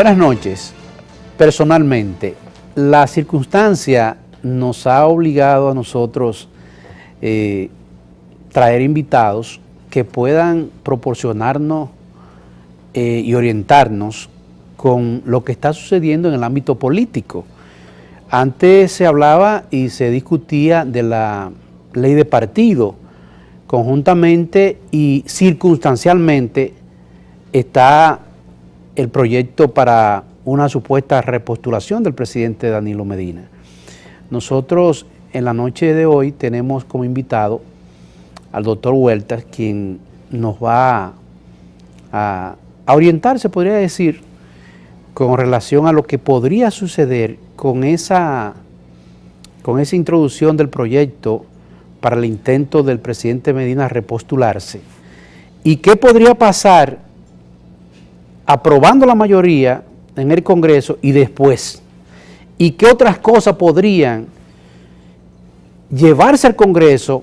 Buenas noches. Personalmente, la circunstancia nos ha obligado a nosotros traer invitados que puedan proporcionarnos y orientarnos con lo que está sucediendo en el ámbito político. Antes se hablaba y se discutía de la ley de partido. Conjuntamente y circunstancialmente está el proyecto para una supuesta repostulación del presidente Danilo Medina. Nosotros en la noche de hoy tenemos como invitado al doctor Huertas, quien nos va a orientar, se podría decir, con relación a lo que podría suceder con esa introducción del proyecto para el intento del presidente Medina repostularse, y qué podría pasar aprobando la mayoría en el Congreso y después, y qué otras cosas podrían llevarse al Congreso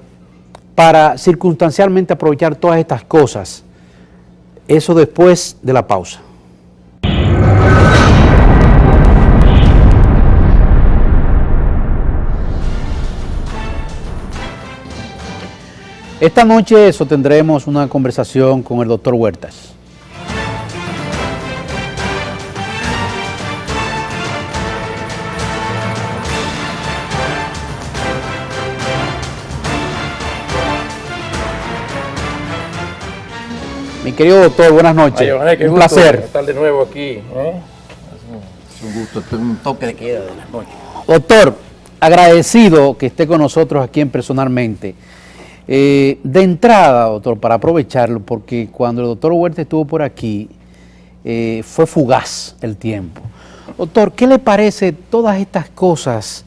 para circunstancialmente aprovechar todas estas cosas. Eso después de la pausa. Esta noche sostendremos una conversación con el doctor Huertas. Mi querido doctor, buenas noches. Un placer estar de nuevo aquí. Es un gusto, es un toque de queda de las noches. Doctor, agradecido que esté con nosotros aquí en Personalmente. De entrada, doctor, para aprovecharlo, porque cuando el doctor Huertas estuvo por aquí, fue fugaz el tiempo. Doctor, ¿qué le parece todas estas cosas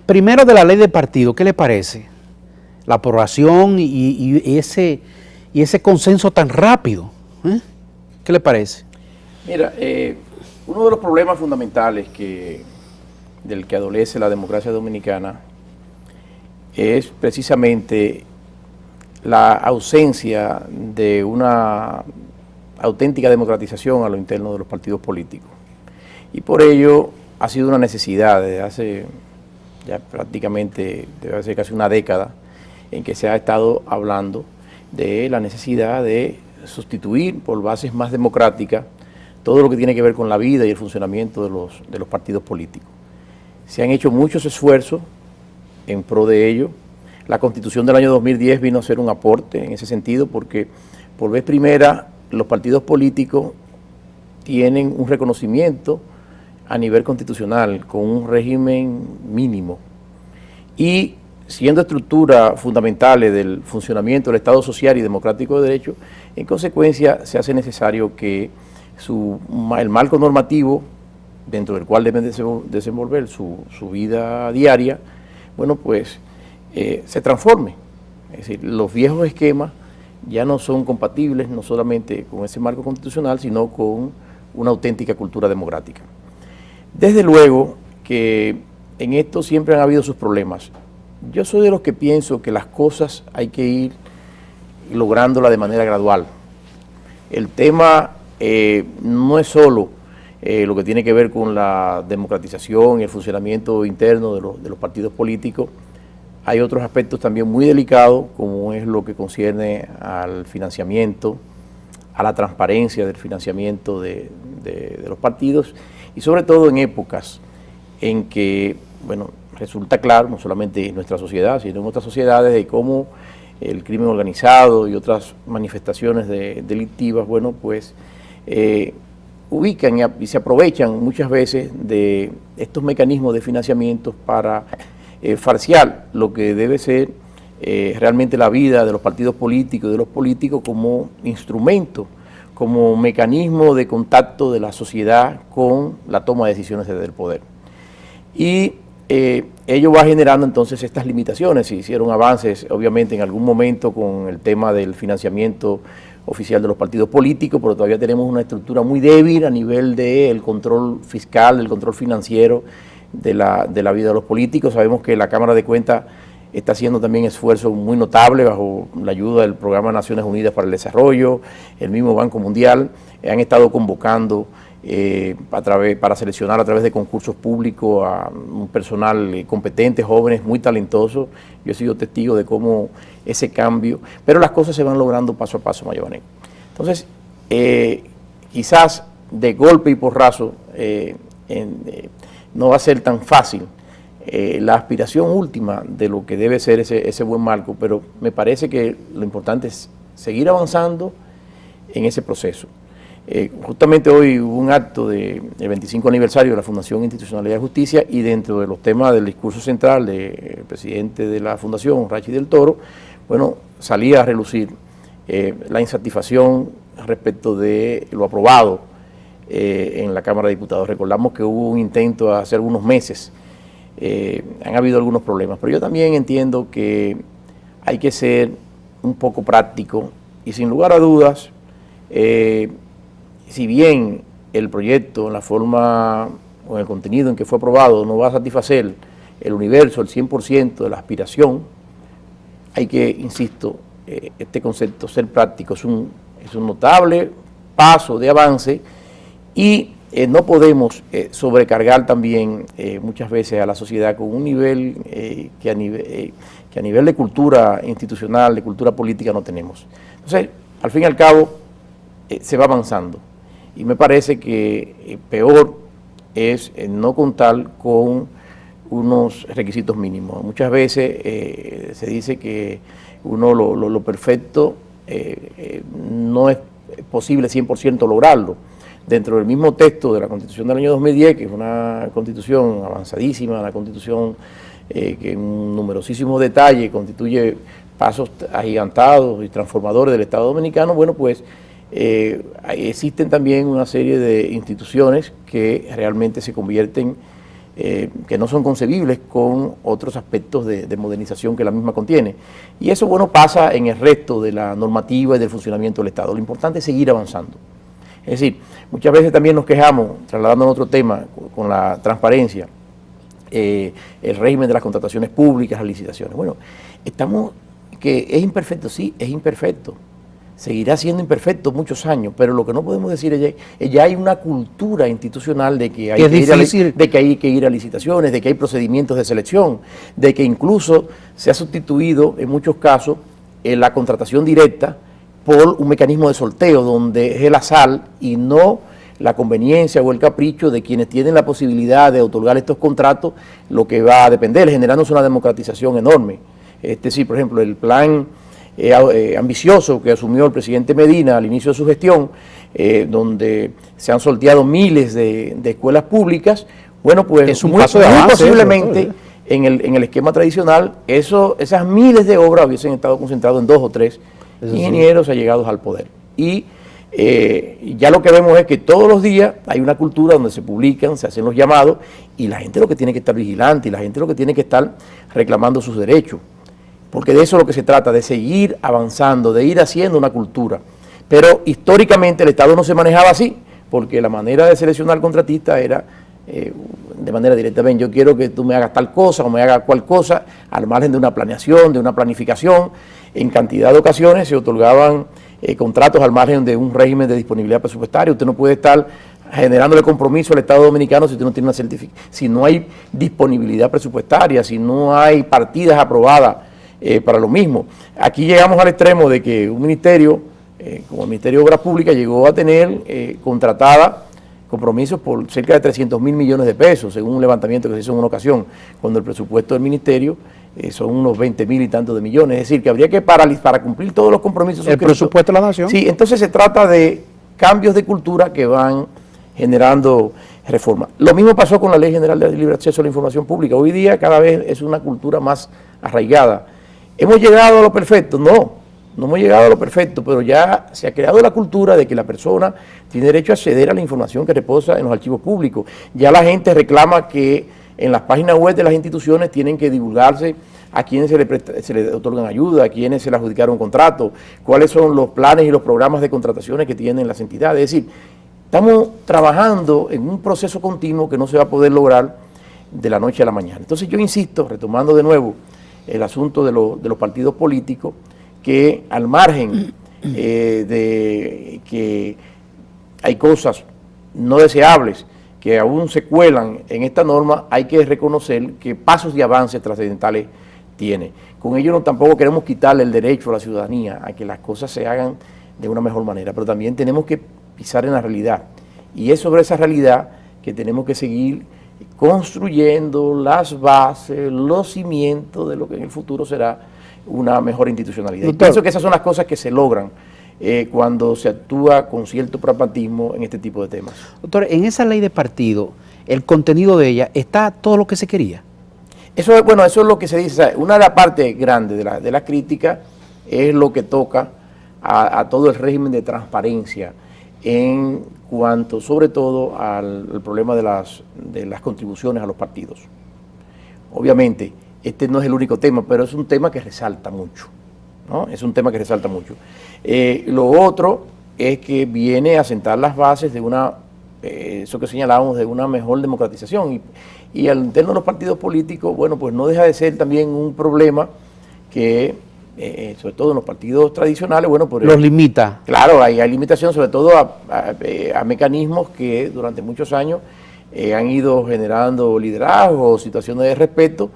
primero de la ley de partido? ¿Qué le parece? La aprobación y ese consenso tan rápido. ¿Qué le parece? Mira, uno de los problemas fundamentales del que adolece la democracia dominicana es precisamente la ausencia de una auténtica democratización a lo interno de los partidos políticos. Y por ello ha sido una necesidad desde hace ya prácticamente, debe hace casi una década, en que se ha estado hablando de la necesidad de sustituir por bases más democráticas todo lo que tiene que ver con la vida y el funcionamiento de los partidos políticos. Se han hecho muchos esfuerzos en pro de ello. La Constitución del año 2010 vino a ser un aporte en ese sentido, porque por vez primera los partidos políticos tienen un reconocimiento a nivel constitucional con un régimen mínimo y siendo estructuras fundamentales del funcionamiento del Estado social y democrático de derecho, en consecuencia se hace necesario que el marco normativo dentro del cual deben desenvolver su vida diaria, bueno, pues se transforme. Es decir, los viejos esquemas ya no son compatibles no solamente con ese marco constitucional, sino con una auténtica cultura democrática. Desde luego que en esto siempre han habido sus problemas. Yo soy de los que pienso que las cosas hay que ir lográndolas de manera gradual. El tema no es solo lo que tiene que ver con la democratización y el funcionamiento interno de los partidos políticos. Hay otros aspectos también muy delicados, como es lo que concierne al financiamiento, a la transparencia del financiamiento de los partidos, y sobre todo en épocas en que, bueno, resulta claro, no solamente en nuestra sociedad, sino en otras sociedades, de cómo el crimen organizado y otras manifestaciones delictivas, bueno, pues ubican y se aprovechan muchas veces de estos mecanismos de financiamiento para farciar lo que debe ser realmente la vida de los partidos políticos y de los políticos como instrumento, como mecanismo de contacto de la sociedad con la toma de decisiones desde el poder. Y ello va generando entonces estas limitaciones. Se hicieron avances, obviamente, en algún momento con el tema del financiamiento oficial de los partidos políticos, pero todavía tenemos una estructura muy débil a nivel del control fiscal, del control financiero de la vida de los políticos. Sabemos que la Cámara de Cuentas está haciendo también esfuerzos muy notables bajo la ayuda del Programa de Naciones Unidas para el Desarrollo, el mismo Banco Mundial, han estado convocando para seleccionar a través de concursos públicos a un personal competente, jóvenes, muy talentosos. Yo he sido testigo de cómo ese cambio, pero las cosas se van logrando paso a paso, Mayobanek. Entonces, quizás de golpe y porrazo no va a ser tan fácil la aspiración última de lo que debe ser ese buen marco, pero me parece que lo importante es seguir avanzando en ese proceso. Justamente hoy hubo un acto del 25 aniversario de la Fundación Institucionalidad de Justicia, y dentro de los temas del discurso central del presidente de la Fundación, Rachi del Toro, bueno, salía a relucir la insatisfacción respecto de lo aprobado en la Cámara de Diputados. Recordamos que hubo un intento hace algunos meses, han habido algunos problemas, pero yo también entiendo que hay que ser un poco práctico y sin lugar a dudas, si bien el proyecto en la forma o en el contenido en que fue aprobado no va a satisfacer el universo, el 100% de la aspiración, hay que, insisto, este concepto, ser práctico, es un notable paso de avance, y no podemos sobrecargar también muchas veces a la sociedad con un nivel que a nivel de cultura institucional, de cultura política no tenemos. Entonces, al fin y al cabo, se va avanzando. Y me parece que peor es no contar con unos requisitos mínimos. Muchas veces se dice que lo perfecto no es posible 100% lograrlo. Dentro del mismo texto de la Constitución del año 2010, que es una constitución avanzadísima, una constitución que en numerosísimos detalles constituye pasos agigantados y transformadores del Estado Dominicano, bueno, pues existen también una serie de instituciones que realmente se convierten, que no son concebibles con otros aspectos de modernización que la misma contiene. Y eso, bueno, pasa en el resto de la normativa y del funcionamiento del Estado. Lo importante es seguir avanzando. Es decir, muchas veces también nos quejamos, trasladando a otro tema, con la transparencia, el régimen de las contrataciones públicas, las licitaciones. Bueno, que es imperfecto, sí, es imperfecto. Seguirá siendo imperfecto muchos años, pero lo que no podemos decir es que ya hay una cultura institucional de que hay que ir a licitaciones, de que hay procedimientos de selección, de que incluso se ha sustituido en muchos casos la contratación directa por un mecanismo de sorteo donde es el azar y no la conveniencia o el capricho de quienes tienen la posibilidad de otorgar estos contratos, lo que va a depender, generándose una democratización enorme. Sí, por ejemplo, el plan ambicioso que asumió el presidente Medina al inicio de su gestión, donde se han sorteado miles de escuelas públicas, bueno, pues es un paso de avance, posiblemente en el esquema tradicional, esas miles de obras hubiesen estado concentradas en 2 o 3 ingenieros allegados al poder. Y ya lo que vemos es que todos los días hay una cultura donde se publican, se hacen los llamados, y la gente lo que tiene que estar vigilante, y la gente lo que tiene que estar reclamando sus derechos. Porque de eso es lo que se trata, de seguir avanzando, de ir haciendo una cultura. Pero históricamente el Estado no se manejaba así, porque la manera de seleccionar contratista era de manera directa. Ven, yo quiero que tú me hagas tal cosa o me hagas cual cosa, al margen de una planeación, de una planificación. En cantidad de ocasiones se otorgaban contratos al margen de un régimen de disponibilidad presupuestaria. Usted no puede estar generándole compromiso al Estado Dominicano si usted no tiene una certificación, si no hay disponibilidad presupuestaria, si no hay partidas aprobadas para lo mismo. Aquí llegamos al extremo de que un ministerio, como el Ministerio de Obras Públicas, llegó a tener contratada compromisos por cerca de 300 mil millones de pesos, según un levantamiento que se hizo en una ocasión, cuando el presupuesto del ministerio son unos 20 mil y tantos de millones. Es decir, que habría que para cumplir todos los compromisos. ¿El presupuesto de la nación? Sí, entonces se trata de cambios de cultura que van generando reformas. Lo mismo pasó con la Ley General de Libre Acceso a la Información Pública. Hoy día cada vez es una cultura más arraigada. ¿Hemos llegado a lo perfecto? No hemos llegado a lo perfecto, pero ya se ha creado la cultura de que la persona tiene derecho a acceder a la información que reposa en los archivos públicos. Ya la gente reclama que en las páginas web de las instituciones tienen que divulgarse a quienes se le otorgan ayuda, a quienes se le adjudicaron contrato, cuáles son los planes y los programas de contrataciones que tienen las entidades. Es decir, estamos trabajando en un proceso continuo que no se va a poder lograr de la noche a la mañana. Entonces yo insisto, retomando de nuevo el asunto de los partidos políticos, que al margen de que hay cosas no deseables que aún se cuelan en esta norma, hay que reconocer que pasos de avance trascendentales tiene. Con ello tampoco queremos quitarle el derecho a la ciudadanía a que las cosas se hagan de una mejor manera, pero también tenemos que pisar en la realidad. Y es sobre esa realidad que tenemos que seguir construyendo las bases, los cimientos de lo que en el futuro será una mejor institucionalidad. Y pienso que esas son las cosas que se logran cuando se actúa con cierto pragmatismo en este tipo de temas. Doctor, en esa ley de partido, el contenido de ella, ¿está todo lo que se quería? Eso es, bueno, eso es lo que se dice. Una de las partes grandes de la crítica es lo que toca a todo el régimen de transparencia en cuanto, sobre todo, al problema de las contribuciones a los partidos. Obviamente, este no es el único tema, pero es un tema que resalta mucho, ¿no? Es un tema que resalta mucho. Lo otro es que viene a sentar las bases de una, eso que señalábamos, de una mejor democratización. Y al interno de los partidos políticos, bueno, pues no deja de ser también un problema que, sobre todo en los partidos tradicionales, bueno, pues los limita. Claro, hay limitaciones, sobre todo a mecanismos que durante muchos años han ido generando liderazgo, situaciones de respeto,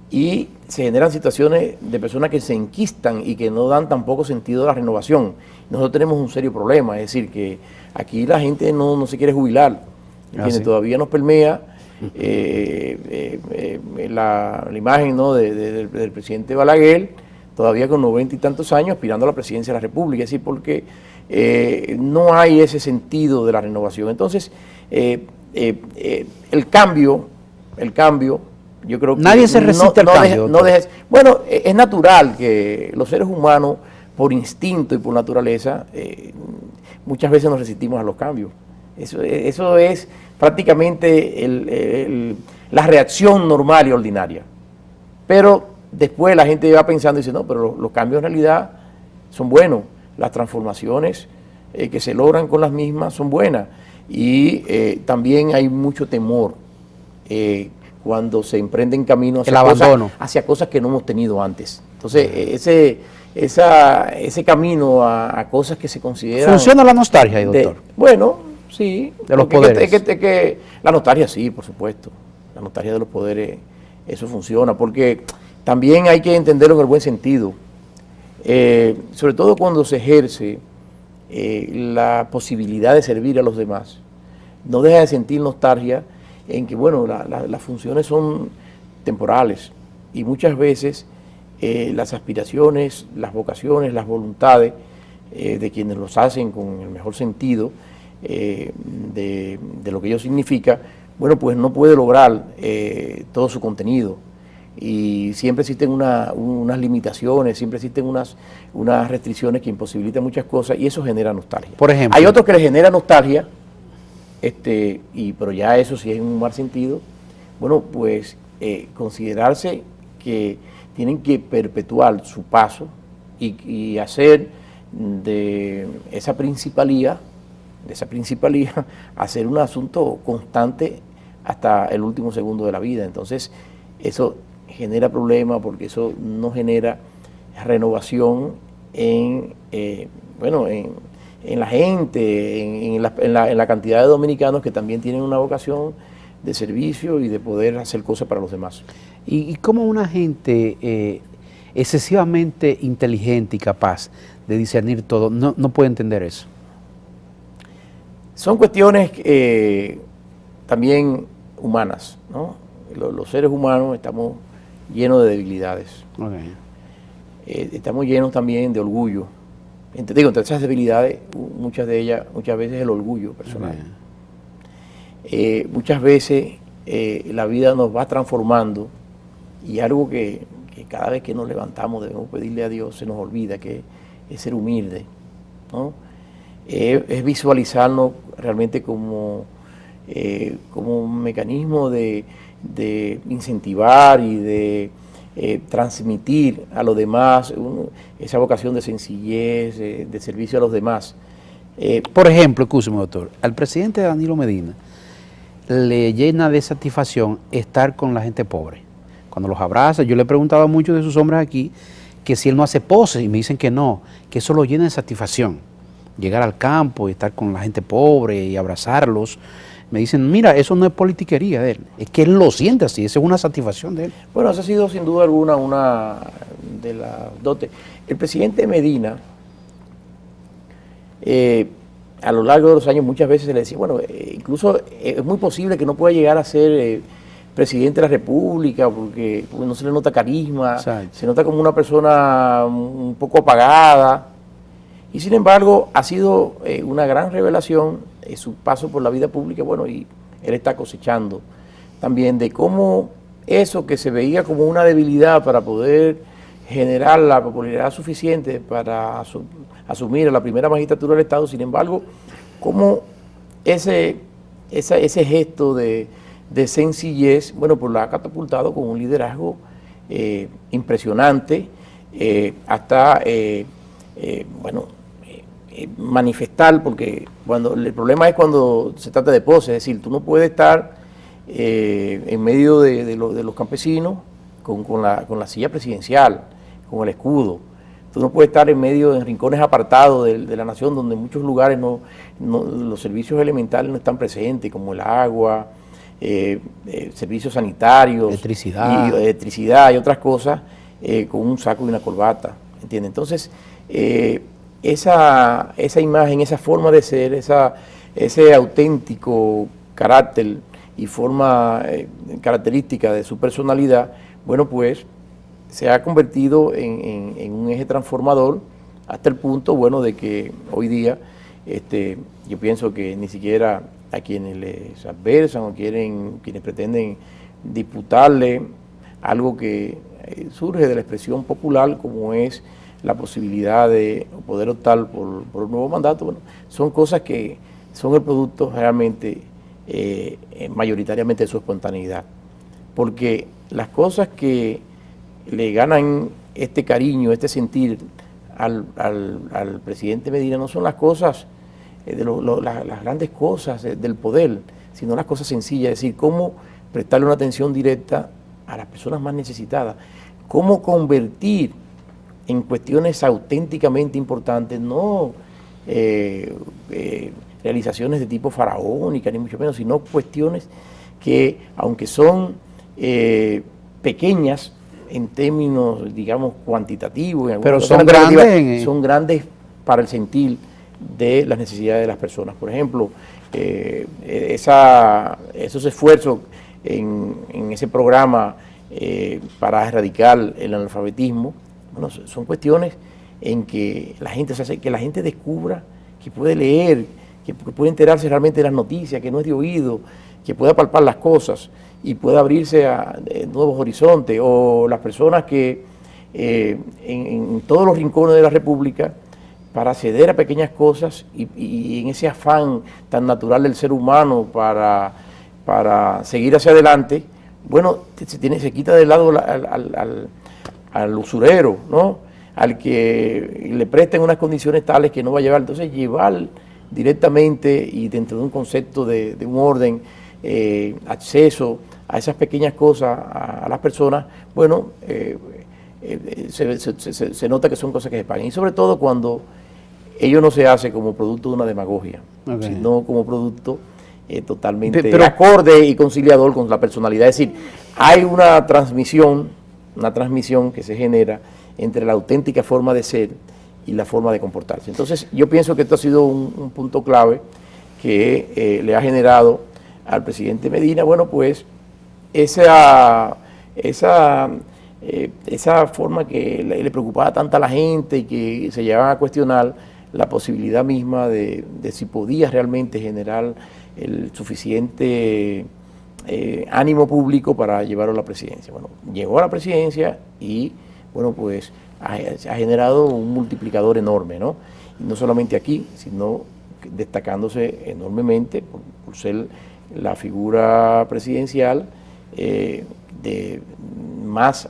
y se generan situaciones de personas que se enquistan y que no dan tampoco sentido a la renovación. Nosotros tenemos un serio problema, es decir, que aquí la gente no se quiere jubilar, todavía nos permea la imagen, ¿no?, del presidente Balaguer, todavía con 90 y tantos años, aspirando a la presidencia de la República, es decir, porque no hay ese sentido de la renovación. Entonces, el cambio, yo creo que nadie se resiste al cambio. Bueno, es natural que los seres humanos, por instinto y por naturaleza, muchas veces nos resistimos a los cambios. Eso es prácticamente la reacción normal y ordinaria. Pero después la gente va pensando y dice, no, pero los cambios en realidad son buenos. Las transformaciones que se logran con las mismas son buenas. Y también hay mucho temor cuando se emprenden caminos hacia cosas que no hemos tenido antes. Entonces, ese camino a cosas que se consideran... ¿Funciona la nostalgia ahí, doctor? Bueno, sí. De los poderes. La nostalgia sí, por supuesto. La nostalgia de los poderes, eso funciona, porque también hay que entenderlo en el buen sentido. Sobre todo cuando se ejerce la posibilidad de servir a los demás. No deja de sentir nostalgia en que, bueno, las funciones son temporales y muchas veces las aspiraciones, las vocaciones, las voluntades de quienes los hacen con el mejor sentido de lo que ello significa, bueno, pues no puede lograr todo su contenido. Y siempre existen unas limitaciones, siempre existen unas restricciones que imposibilitan muchas cosas y eso genera nostalgia. Por ejemplo, hay otros que les genera nostalgia, pero ya eso sí es en un mal sentido. Bueno, pues considerarse que tienen que perpetuar su paso y hacer de esa principalía, hacer un asunto constante hasta el último segundo de la vida. Entonces, eso genera problemas porque eso no genera renovación en la gente, en la cantidad de dominicanos que también tienen una vocación de servicio y de poder hacer cosas para los demás. ¿Y cómo una gente excesivamente inteligente y capaz de discernir todo no puede entender eso? Son cuestiones también humanas, ¿no? Los seres humanos estamos llenos de debilidades. Okay. Estamos llenos también de orgullo. Entre esas debilidades, muchas veces el orgullo personal. Okay. Muchas veces la vida nos va transformando y algo que cada vez que nos levantamos debemos pedirle a Dios, se nos olvida, que es ser humilde, ¿no? Es visualizarnos realmente como un mecanismo de incentivar y de transmitir a los demás esa vocación de sencillez, de servicio a los demás. Por ejemplo, escúcheme, doctor, al presidente Danilo Medina le llena de satisfacción estar con la gente pobre. Cuando los abraza, yo le he preguntado a muchos de sus hombres aquí que si él no hace poses y me dicen que no, que eso lo llena de satisfacción. llegar al campo y estar con la gente pobre y abrazarlos, me dicen, mira, eso no es politiquería de él, es que él lo siente así, esa es una satisfacción de él. Bueno, esa ha sido sin duda alguna una de las dotes. El presidente Medina, a lo largo de los años muchas veces se le decía, bueno, incluso es muy posible que no pueda llegar a ser presidente de la República porque no se le nota carisma, Exacto. se nota como una persona un poco apagada. Y sin embargo, ha sido una gran revelación su paso por la vida pública, bueno, y él está cosechando también de cómo eso que se veía como una debilidad para poder generar la popularidad suficiente para asumir a la primera magistratura del Estado, sin embargo, cómo ese gesto de sencillez, bueno, pues lo ha catapultado con un liderazgo impresionante, hasta, bueno, manifestar, porque cuando el problema es cuando se trata de pose, es decir, tú no puedes estar en medio de los campesinos con la silla presidencial, con el escudo. Tú no puedes estar en medio, en rincones apartados de la nación, donde en muchos lugares los servicios elementales no están presentes, como el agua, servicios sanitarios, electricidad y otras cosas, con un saco y una corbata, ¿entiendes? Entonces, esa imagen, esa forma de ser, ese auténtico carácter y forma característica de su personalidad, bueno, pues se ha convertido en un eje transformador hasta el punto, bueno, de que hoy día yo pienso que ni siquiera a quienes les adversan o quienes pretenden disputarle algo que surge de la expresión popular, como es la posibilidad de poder optar por un nuevo mandato, bueno, son cosas que son el producto realmente, mayoritariamente de su espontaneidad. Porque las cosas que le ganan este cariño, este sentir al presidente Medina no son las cosas, las grandes cosas del poder, sino las cosas sencillas, es decir, cómo prestarle una atención directa a las personas más necesitadas, cómo convertir en cuestiones auténticamente importantes, no realizaciones de tipo faraónica, ni mucho menos, sino cuestiones que, aunque son pequeñas en términos, digamos, cuantitativos, pero son grandes, son grandes para el sentir de las necesidades de las personas. Por ejemplo, esos esfuerzos en ese programa para erradicar el analfabetismo, bueno, son cuestiones en que la gente descubra que puede leer, que puede enterarse realmente de las noticias, que no es de oído, que pueda palpar las cosas y pueda abrirse a nuevos horizontes, o las personas que en todos los rincones de la República, para acceder a pequeñas cosas y en ese afán tan natural del ser humano para seguir hacia adelante, bueno, se quita de lado al usurero, ¿no? Al que le presten unas condiciones tales que no va a llevar. Entonces, llevar directamente y dentro de un concepto de un orden, acceso a esas pequeñas cosas a las personas, bueno, se nota que son cosas que se pagan. Y sobre todo cuando ello no se hace como producto de una demagogia, sino como producto totalmente acorde y conciliador con la personalidad. Es decir, hay una transmisión que se genera entre la auténtica forma de ser y la forma de comportarse. Entonces, yo pienso que esto ha sido un punto clave que le ha generado al presidente Medina, bueno, pues esa forma que le preocupaba tanto a la gente y que se llevaba a cuestionar la posibilidad misma de si podía realmente generar el suficiente ánimo público para llevarlo a la presidencia. Bueno, llegó a la presidencia y, bueno, pues ha generado un multiplicador enorme, ¿no? Y no solamente aquí, sino destacándose enormemente por ser la figura presidencial más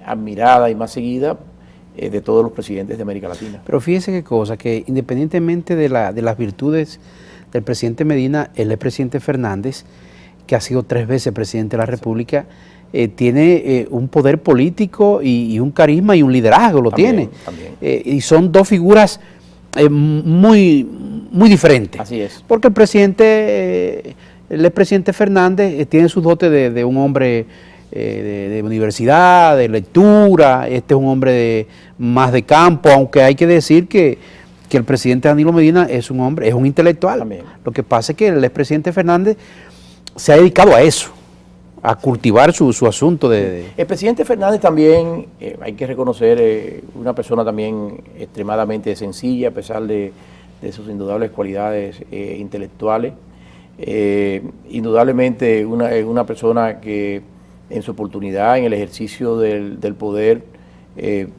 admirada y más seguida de todos los presidentes de América Latina. Pero fíjese qué cosa, que independientemente de las virtudes del presidente Medina, el expresidente Fernández, que ha sido 3 veces presidente de la República, tiene un poder político y un carisma y un liderazgo, también. Y son dos figuras muy diferente. Así es. Porque el expresidente Fernández tiene su dote de un hombre de universidad, de lectura. Este es un hombre más de campo, aunque hay que decir que el presidente Danilo Medina es un intelectual. También. Lo que pasa es que el expresidente Fernández se ha dedicado a eso, a cultivar su asunto El presidente Fernández también, hay que reconocer, una persona también extremadamente sencilla, a pesar de sus indudables cualidades intelectuales. Indudablemente una persona que en su oportunidad, en el ejercicio del poder,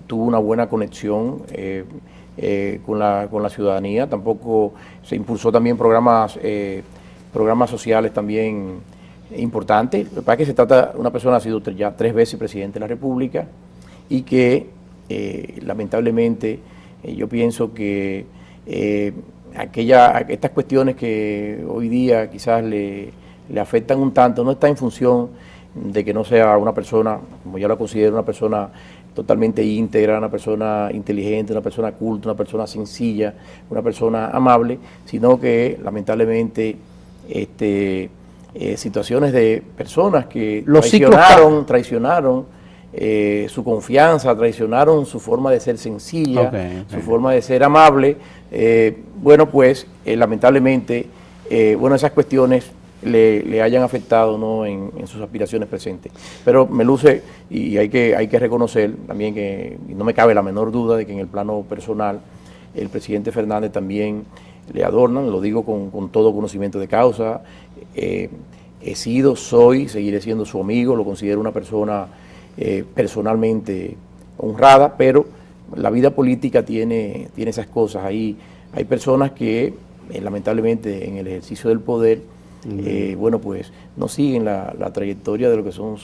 tuvo una buena conexión con la ciudadanía. Tampoco se impulsó también programas sociales también importantes. Lo que pasa es que se trata de una persona que ha sido ya 3 veces presidente de la República y que lamentablemente yo pienso que estas cuestiones que hoy día quizás le afectan un tanto, no está en función de que no sea una persona, como yo la considero, una persona totalmente íntegra, una persona inteligente, una persona culta, una persona sencilla, una persona amable, sino que lamentablemente situaciones de personas que traicionaron su confianza, traicionaron su forma de ser sencilla, su forma de ser amable. Lamentablemente, esas cuestiones le hayan afectado, ¿no?, en sus aspiraciones presentes. Pero me luce, y hay que reconocer también que, y no me cabe la menor duda de que en el plano personal, el presidente Fernández también le adornan, lo digo con todo conocimiento de causa. He sido, soy, seguiré siendo su amigo, lo considero una persona personalmente honrada, pero la vida política tiene esas cosas. Hay personas que lamentablemente en el ejercicio del poder no siguen la trayectoria de lo que son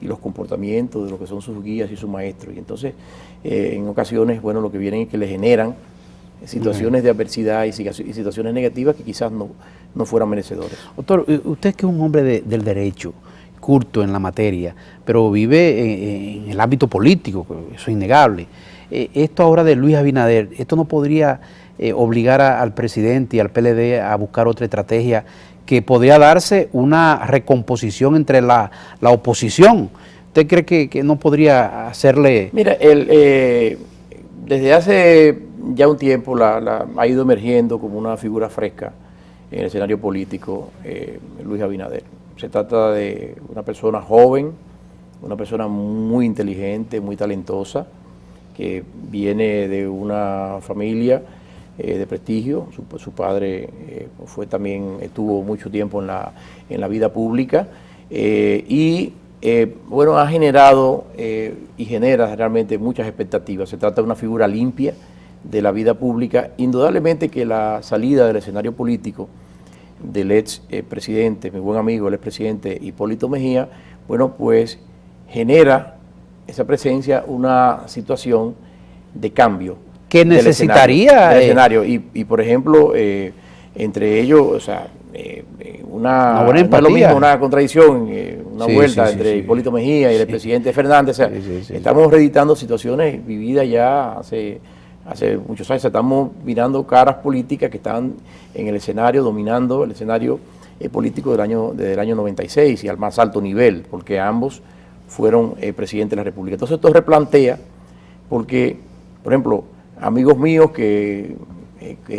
y los comportamientos de lo que son sus guías y sus maestros. Y entonces en ocasiones lo que vienen es que le generan situaciones de adversidad y situaciones negativas que quizás no fueran merecedores. Doctor, usted que es un hombre del derecho, culto en la materia, pero vive en el ámbito político, eso es innegable. Esto ahora de Luis Abinader, ¿esto no podría obligar al presidente y al PLD a buscar otra estrategia que podría darse una recomposición entre la oposición? ¿Usted cree que no podría hacerle...? Mira, desde hace ya un tiempo ha ido emergiendo como una figura fresca en el escenario político Luis Abinader. Se trata de una persona joven, una persona muy inteligente, muy talentosa, que viene de una familia de prestigio. Su padre estuvo mucho tiempo en la vida pública ha generado y genera realmente muchas expectativas. Se trata de una figura limpia de la vida pública. Indudablemente que la salida del escenario político del ex presidente, mi buen amigo, el expresidente Hipólito Mejía, genera esa presencia una situación de cambio. ¿Qué necesitaría? Del escenario. Y por ejemplo, entre ellos, una buena empatía. No es lo mismo una contradicción, vuelta entre Hipólito Mejía y el presidente Fernández. Estamos reeditando situaciones vividas ya hace muchos años. Estamos mirando caras políticas que están en el escenario, dominando el escenario político desde el año 96 y al más alto nivel, porque ambos fueron presidentes de la República. Entonces esto replantea, porque, por ejemplo, amigos míos que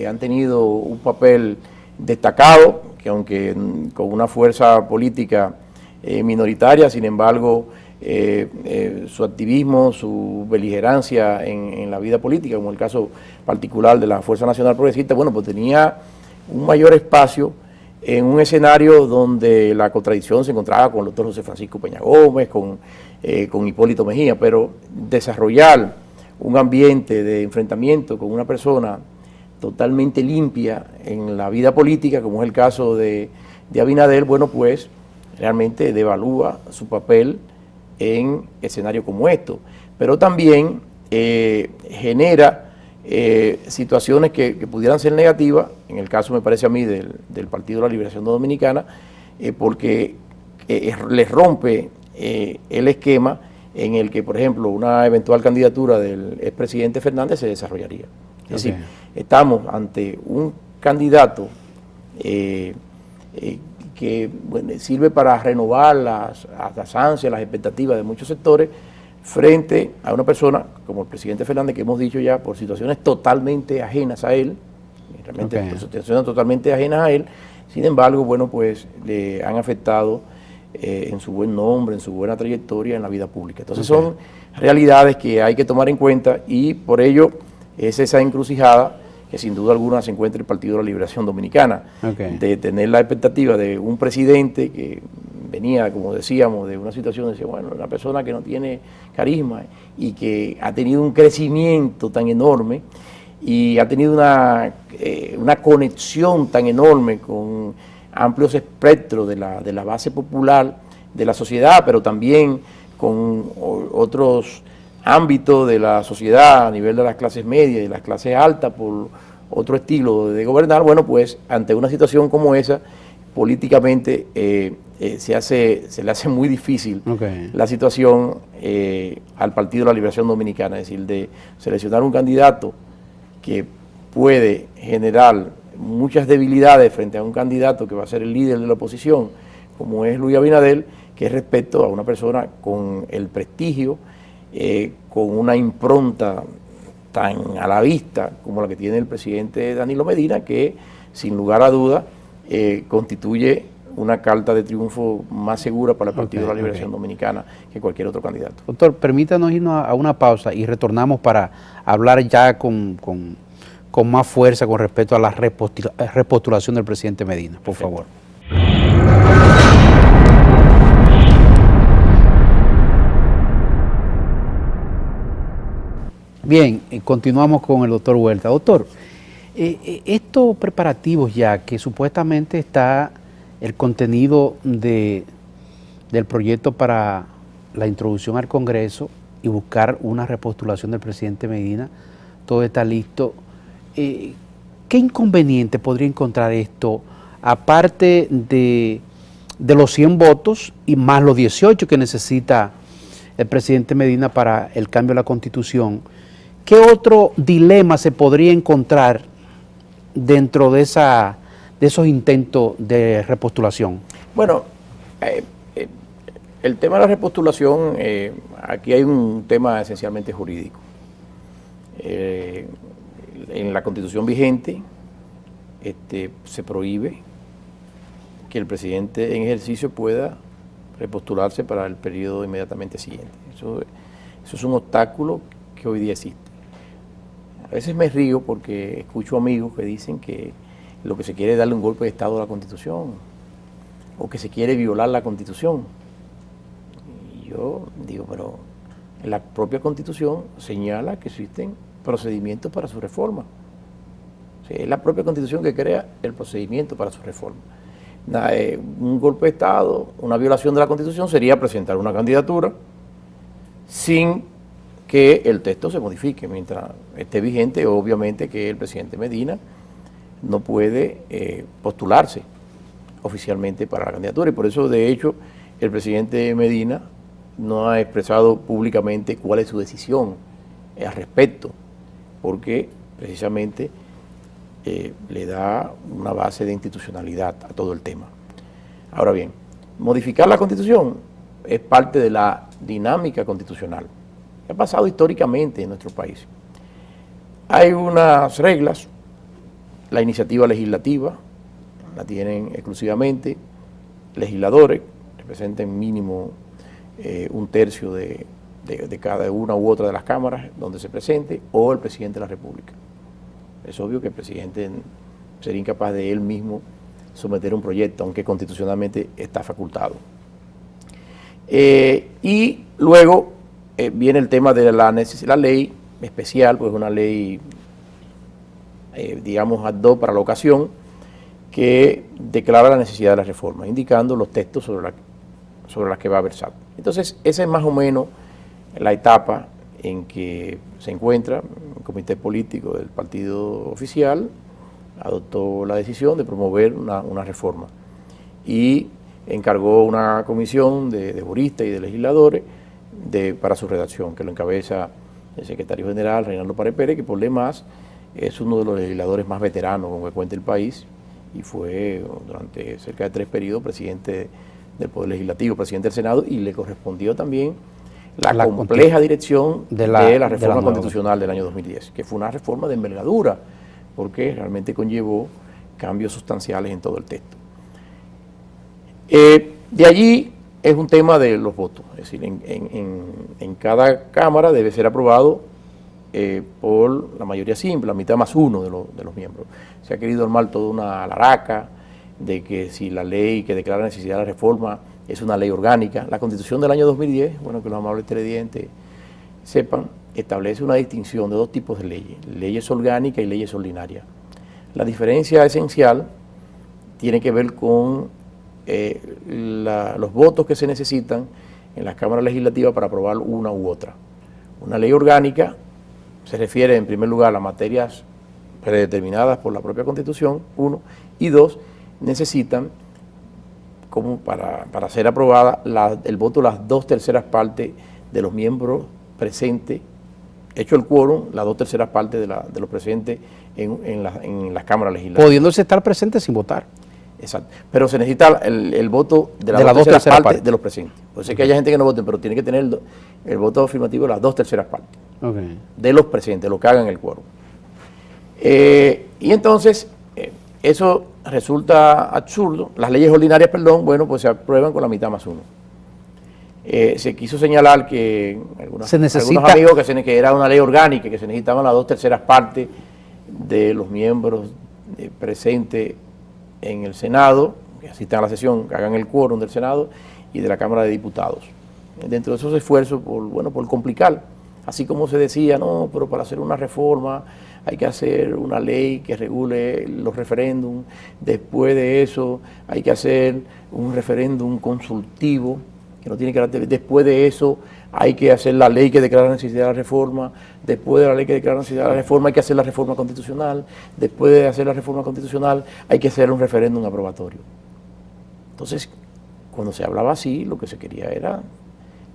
han tenido un papel destacado, que aunque con una fuerza política minoritaria, sin embargo, su activismo, su beligerancia en la vida política, como el caso particular de la Fuerza Nacional Progresista, tenía un mayor espacio en un escenario donde la contradicción se encontraba con el doctor José Francisco Peña Gómez, con Hipólito Mejía, pero desarrollar un ambiente de enfrentamiento con una persona totalmente limpia en la vida política, como es el caso de Abinader, realmente devalúa su papel en escenarios como estos, pero también genera situaciones que pudieran ser negativas, en el caso, me parece a mí, del Partido de la Liberación Dominicana, porque les rompe el esquema en el que, por ejemplo, una eventual candidatura del expresidente Fernández se desarrollaría. Es decir, estamos ante un candidato que sirve para renovar las ansias, las expectativas de muchos sectores, frente a una persona como el presidente Fernández, que hemos dicho ya, por situaciones totalmente ajenas a él, realmente por situaciones totalmente ajenas a él. Sin embargo, bueno, pues le han afectado en su buen nombre, en su buena trayectoria en la vida pública. Entonces son realidades que hay que tomar en cuenta, y por ello es esa encrucijada que sin duda alguna se encuentra el Partido de la Liberación Dominicana, de tener la expectativa de un presidente que venía, como decíamos, de una situación, decía, bueno, una persona que no tiene carisma y que ha tenido un crecimiento tan enorme y ha tenido una conexión tan enorme con amplios espectros de la base popular de la sociedad, pero también con otros ámbitos de la sociedad a nivel de las clases medias y las clases altas por otro estilo de gobernar. Bueno, pues ante una situación como esa, políticamente se le hace muy difícil la situación al Partido de la Liberación Dominicana, es decir, de seleccionar un candidato que puede generar muchas debilidades frente a un candidato que va a ser el líder de la oposición, como es Luis Abinader, que es respecto a una persona con el prestigio, con una impronta tan a la vista como la que tiene el presidente Danilo Medina, que sin lugar a duda constituye una carta de triunfo más segura para el Partido de la Liberación Dominicana que cualquier otro candidato. Doctor, permítanos irnos a una pausa y retornamos para hablar ya con más fuerza con respecto a la repostulación del presidente Medina, por favor. Bien, continuamos con el doctor Huerta. Doctor, estos preparativos ya que supuestamente está el contenido del proyecto para la introducción al Congreso y buscar una repostulación del presidente Medina, todo está listo. ¿Qué inconveniente podría encontrar esto, aparte de los 100 votos y más los 18 que necesita el presidente Medina para el cambio de la Constitución? ¿Qué otro dilema se podría encontrar dentro de esos intentos de repostulación? Bueno, el tema de la repostulación, aquí hay un tema esencialmente jurídico. En la Constitución vigente se prohíbe que el presidente en ejercicio pueda repostularse para el periodo inmediatamente siguiente. Eso es un obstáculo que hoy día existe. A veces me río porque escucho amigos que dicen que lo que se quiere es darle un golpe de Estado a la Constitución, o que se quiere violar la Constitución. Y yo digo, pero la propia Constitución señala que existen procedimientos para su reforma. O sea, es la propia Constitución que crea el procedimiento para su reforma. Un golpe de Estado, una violación de la Constitución sería presentar una candidatura sin que el texto se modifique. Mientras esté vigente, obviamente que el presidente Medina no puede postularse oficialmente para la candidatura, y por eso, de hecho, el presidente Medina no ha expresado públicamente cuál es su decisión al respecto, porque precisamente le da una base de institucionalidad a todo el tema. Ahora bien, modificar la Constitución es parte de la dinámica constitucional que ha pasado históricamente en nuestro país. Hay unas reglas. La iniciativa legislativa la tienen exclusivamente legisladores, representan mínimo un tercio de cada una u otra de las cámaras donde se presente, o el presidente de la República. Es obvio que el presidente sería incapaz de él mismo someter un proyecto, aunque constitucionalmente está facultado. Y luego viene el tema de la ley especial, pues una ley, digamos, ad hoc para la ocasión, que declara la necesidad de la reforma, indicando los textos sobre las que va a versar. Entonces, esa es más o menos la etapa en que se encuentra. El comité político del partido oficial adoptó la decisión de promover una reforma y encargó una comisión de juristas y de legisladores para su redacción, que lo encabeza el secretario general Reinaldo Pared Pérez, que por demás es uno de los legisladores más veteranos con que cuenta el país y fue durante cerca de 3 periodos presidente del Poder Legislativo, presidente del Senado, y le correspondió también la compleja dirección de la reforma constitucional del año 2010, que fue una reforma de envergadura, porque realmente conllevó cambios sustanciales en todo el texto. De allí es un tema de los votos, es decir, en cada Cámara debe ser aprobado por la mayoría simple, la mitad más uno de los miembros. Se ha querido armar toda una alaraca de que si la ley que declara la necesidad de la reforma es una ley orgánica. La Constitución del año 2010, bueno, que los amables televidentes sepan, establece una distinción de 2 tipos de leyes, leyes orgánicas y leyes ordinarias. La diferencia esencial tiene que ver con los votos que se necesitan en las cámaras legislativas para aprobar una u otra. Una ley orgánica se refiere en primer lugar a las materias predeterminadas por la propia Constitución, 1, y 2, necesitan, como para ser aprobada, el voto de las 2/3 partes de los miembros presentes, hecho el quórum, las 2/3 partes de los presentes en las cámaras legislativas. Pudiéndose estar presentes sin votar. Exacto. Pero se necesita el voto de las 2/3 partes de los presentes. Puede ser que haya gente que no vote, pero tiene que tener el voto afirmativo de las 2/3 partes de los presentes, lo que hagan el quórum. Y entonces, eso resulta absurdo. Las leyes ordinarias, bueno, pues se aprueban con la mitad más 1. Se quiso señalar que algunos amigos que era una ley orgánica, que se necesitaban las 2/3 partes de los miembros presentes en el Senado, que asistan a la sesión, que hagan el quórum del Senado y de la Cámara de Diputados. Dentro de esos esfuerzos por complicar, así como se decía, no, pero para hacer una reforma hay que hacer una ley que regule los referéndums, después de eso hay que hacer un referéndum consultivo, que no tiene carácter, después de eso hay que hacer la ley que declara la necesidad de la reforma, después de la ley que declara la necesidad de la reforma hay que hacer la reforma constitucional, después de hacer la reforma constitucional hay que hacer un referéndum aprobatorio. Entonces, cuando se hablaba así, lo que se quería era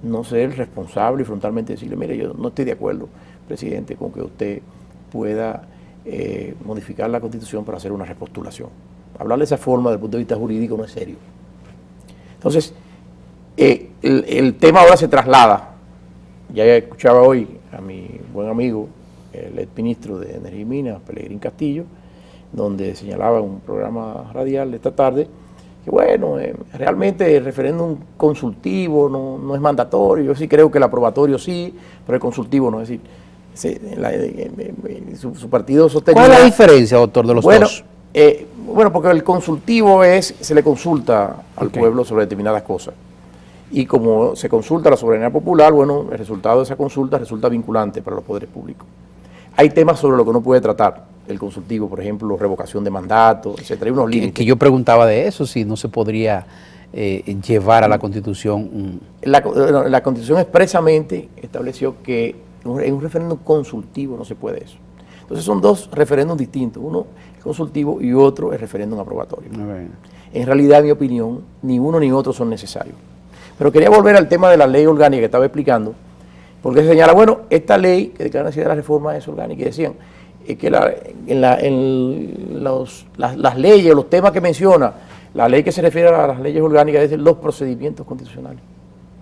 no ser responsable y frontalmente decirle, mire, yo no estoy de acuerdo, presidente, con que usted pueda modificar la Constitución para hacer una repostulación. Hablar de esa forma desde el punto de vista jurídico no es serio. Entonces, el tema ahora se traslada. Ya escuchaba hoy a mi buen amigo, el exministro de Energía y Minas, Pelegrín Castillo, donde señalaba en un programa radial de esta tarde que bueno, realmente el referéndum consultivo no es mandatorio. Yo sí creo que el aprobatorio sí, pero el consultivo no. Es decir, su partido sostenía... ¿Cuál es la diferencia, doctor, de los dos? Bueno, porque el consultivo se le consulta al pueblo sobre determinadas cosas. Y como se consulta la soberanía popular, bueno, el resultado de esa consulta resulta vinculante para los poderes públicos. Hay temas sobre los que no puede tratar el consultivo, por ejemplo, revocación de mandato, etcétera, hay unos límites. Que yo preguntaba de eso, si no se podría llevar a la Constitución... La Constitución expresamente estableció que en un referéndum consultivo no se puede eso. Entonces son 2 referéndums distintos, uno es consultivo y otro es referéndum aprobatorio. En realidad, en mi opinión, ni uno ni otro son necesarios. Pero quería volver al tema de la ley orgánica que estaba explicando, porque se señala, bueno, esta ley que declara la necesidad de la reforma es orgánica, y decían que las leyes, los temas que menciona, la ley que se refiere a las leyes orgánicas es los procedimientos constitucionales.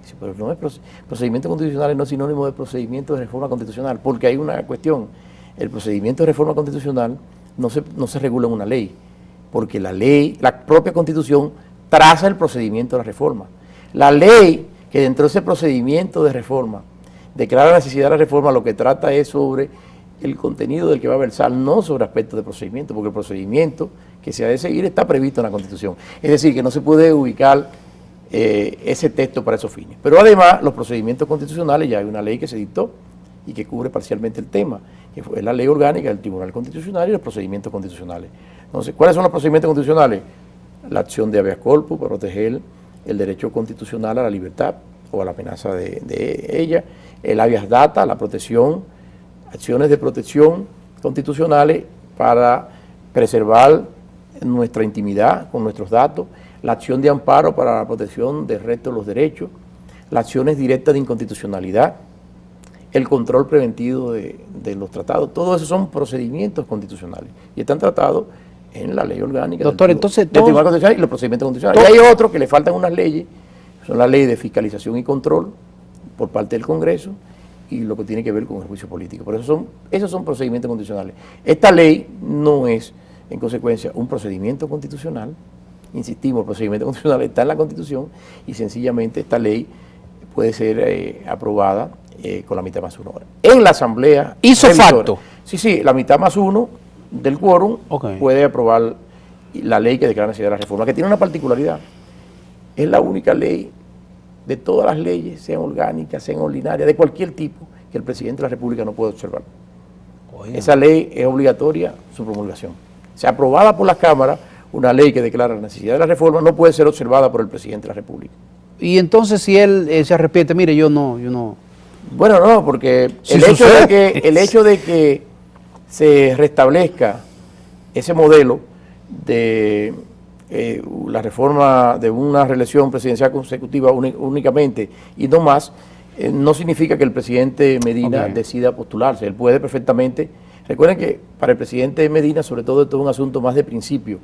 Dice, pero no es procedimientos constitucionales no es sinónimo de procedimiento de reforma constitucional, porque hay una cuestión, el procedimiento de reforma constitucional no se regula en una ley, porque la ley, la propia Constitución traza el procedimiento de la reforma. La ley que dentro de ese procedimiento de reforma declara la necesidad de la reforma, lo que trata es sobre el contenido del que va a versar, no sobre aspectos de procedimiento, porque el procedimiento que se ha de seguir está previsto en la Constitución. Es decir, que no se puede ubicar ese texto para esos fines. Pero además, los procedimientos constitucionales, ya hay una ley que se dictó y que cubre parcialmente el tema, que fue la ley orgánica del Tribunal Constitucional y los procedimientos constitucionales. Entonces, ¿cuáles son los procedimientos constitucionales? La acción de habeas corpus para proteger el derecho constitucional a la libertad o a la amenaza de ella, el habeas data, la protección, acciones de protección constitucionales para preservar nuestra intimidad con nuestros datos, la acción de amparo para la protección del resto de los derechos, las acciones directas de inconstitucionalidad, el control preventivo de los tratados. Todo eso son procedimientos constitucionales y están tratados en la ley orgánica. Doctor, entonces del Tribunal Constitucional y los procedimientos constitucionales. Y hay otros que le faltan unas leyes, son la ley de fiscalización y control por parte del Congreso y lo que tiene que ver con el juicio político. Por eso esos son procedimientos constitucionales. Esta ley no es, en consecuencia, un procedimiento constitucional. Insistimos, el procedimiento constitucional está en la Constitución y sencillamente esta ley puede ser aprobada con la mitad más uno. En la Asamblea... ¿Hizo facto? Sí, la mitad más uno del quórum puede aprobar la ley que declara necesidad de la reforma, que tiene una particularidad. Es la única ley de todas las leyes, sean orgánicas, sean ordinarias, de cualquier tipo, que el presidente de la República no puede observar. Esa ley es obligatoria su promulgación. Se aprobada por las cámaras, una ley que declara la necesidad de la reforma no puede ser observada por el presidente de la República. Y entonces si él se arrepiente, mire, yo no. Bueno, no, porque Sí, el hecho de que se restablezca ese modelo de la reforma de una reelección presidencial consecutiva únicamente y no más, no significa que el presidente Medina decida postularse. Él puede perfectamente. Recuerden que para el presidente Medina, sobre todo, esto es un asunto más de principio,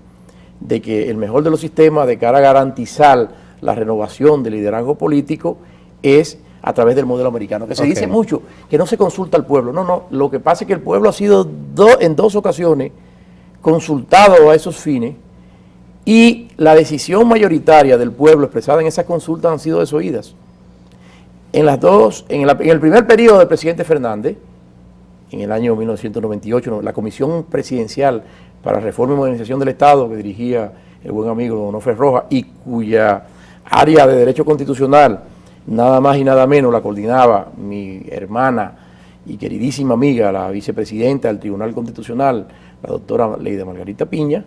de que el mejor de los sistemas de cara a garantizar la renovación del liderazgo político es a través del modelo americano, que se dice mucho, que no se consulta al pueblo. No, lo que pasa es que el pueblo ha sido en dos ocasiones consultado a esos fines y la decisión mayoritaria del pueblo expresada en esas consultas han sido desoídas. En el primer periodo del presidente Fernández, en el año 1998, la Comisión Presidencial para Reforma y Modernización del Estado, que dirigía el buen amigo Don Onofre Rojas y cuya área de Derecho Constitucional, nada más y nada menos, la coordinaba mi hermana y queridísima amiga, la vicepresidenta del Tribunal Constitucional, la doctora Leida Margarita Piña.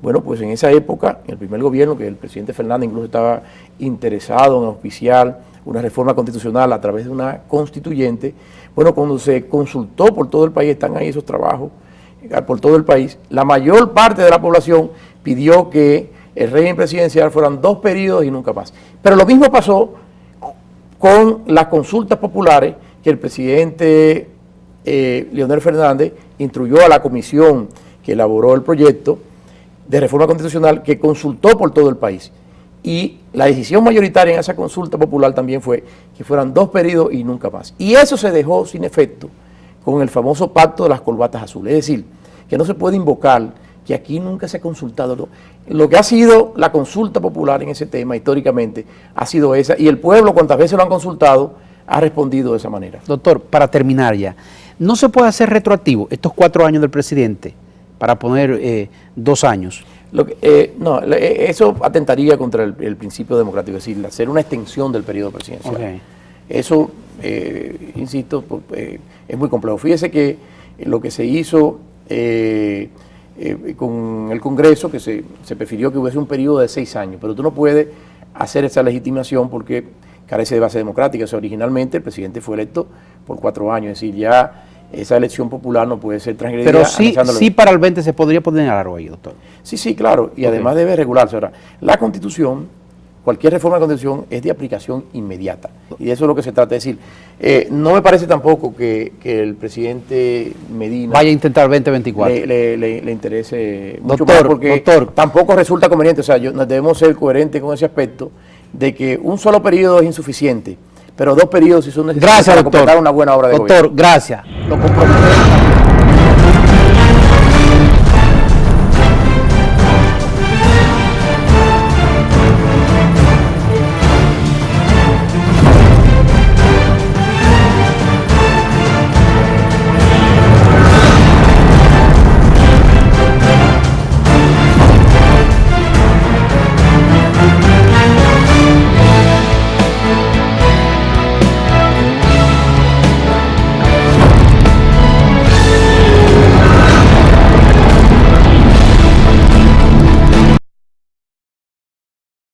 Bueno, pues en esa época, en el primer gobierno, que el presidente Fernández incluso estaba interesado en auspiciar una reforma constitucional a través de una constituyente, bueno, cuando se consultó por todo el país, están ahí esos trabajos, por todo el país, la mayor parte de la población pidió que el régimen presidencial fueran 2 periodos y nunca más. Pero lo mismo pasó con las consultas populares que el presidente Leonel Fernández instruyó a la comisión que elaboró el proyecto de reforma constitucional, que consultó por todo el país. Y la decisión mayoritaria en esa consulta popular también fue que fueran 2 periodos y nunca más. Y eso se dejó sin efecto con el famoso pacto de las corbatas azules. Es decir, que no se puede invocar que aquí nunca se ha consultado. Lo que ha sido la consulta popular en ese tema históricamente ha sido esa, y el pueblo, cuantas veces lo han consultado, ha respondido de esa manera. Doctor, para terminar ya, ¿no se puede hacer retroactivo estos 4 años del presidente para poner 2 años? No, eso atentaría contra el principio democrático, es decir, hacer una extensión del periodo presidencial. Eso, insisto, es muy complejo. Fíjese que lo que se hizo con el Congreso, que se prefirió que hubiese un periodo de 6 años, pero tú no puedes hacer esa legitimación porque carece de base democrática. O sea, originalmente el presidente fue electo por 4 años, es decir, ya esa elección popular no puede ser transgredida. Pero sí para el 20 se podría poner algo ahí, doctor. Sí, claro, y además debe regularse. Ahora, la Constitución, cualquier reforma de la Constitución es de aplicación inmediata, y de eso es lo que se trata. Es decir, no me parece tampoco que el presidente Medina vaya a intentar 2024. Le interese mucho más, porque tampoco resulta conveniente. O sea, debemos ser coherentes con ese aspecto de que un solo periodo es insuficiente, pero 2 periodos sí son necesarios para completar una buena obra de gobierno. Doctor, gracias. Lo comprometemos.